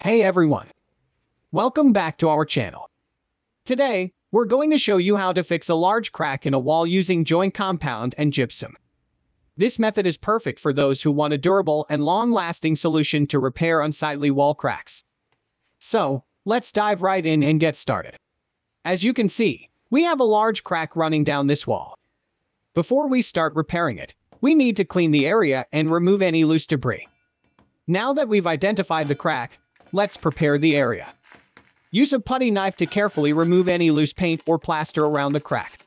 Hey everyone! Welcome back to our channel. Today, we're going to show you how to fix a large crack in a wall using joint compound and gypsum. This method is perfect for those who want a durable and long-lasting solution to repair unsightly wall cracks. So, let's dive right in and get started. As you can see, we have a large crack running down this wall. Before we start repairing it, we need to clean the area and remove any loose debris. Now that we've identified the crack, let's prepare the area. Use a putty knife to carefully remove any loose paint or plaster around the crack.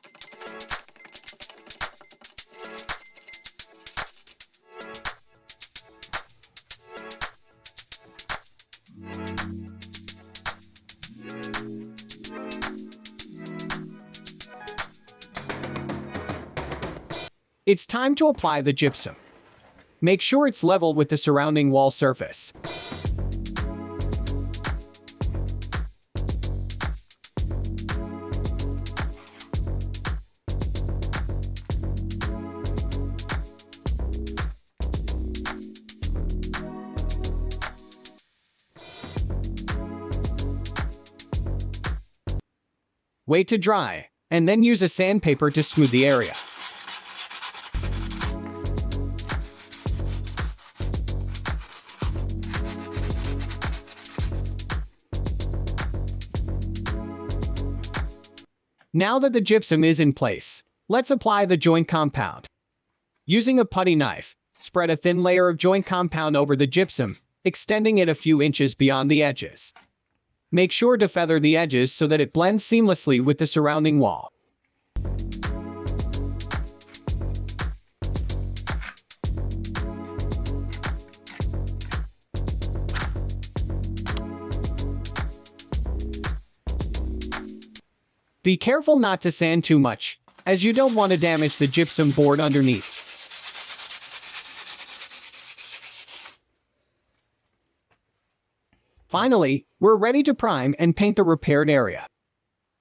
It's time to apply the gypsum. Make sure it's level with the surrounding wall surface. Wait to dry, and then use a sandpaper to smooth the area. Now that the gypsum is in place, let's apply the joint compound. Using a putty knife, spread a thin layer of joint compound over the gypsum, extending it a few inches beyond the edges. Make sure to feather the edges so that it blends seamlessly with the surrounding wall. Be careful not to sand too much, as you don't want to damage the gypsum board underneath. Finally, we're ready to prime and paint the repaired area.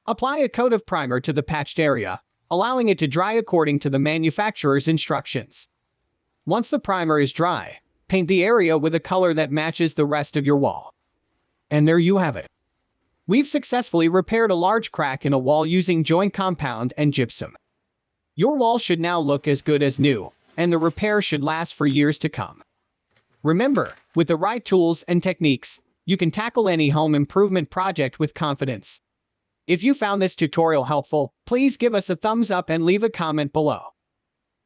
Apply a coat of primer to the patched area, allowing it to dry according to the manufacturer's instructions. Once the primer is dry, paint the area with a color that matches the rest of your wall. And there you have it. We've successfully repaired a large crack in a wall using joint compound and gypsum. Your wall should now look as good as new, and the repair should last for years to come. Remember, with the right tools and techniques, you can tackle any home improvement project with confidence. If you found this tutorial helpful, please give us a thumbs up and leave a comment below.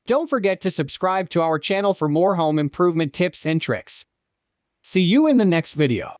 Don't forget to subscribe to our channel for more home improvement tips and tricks. See you in the next video.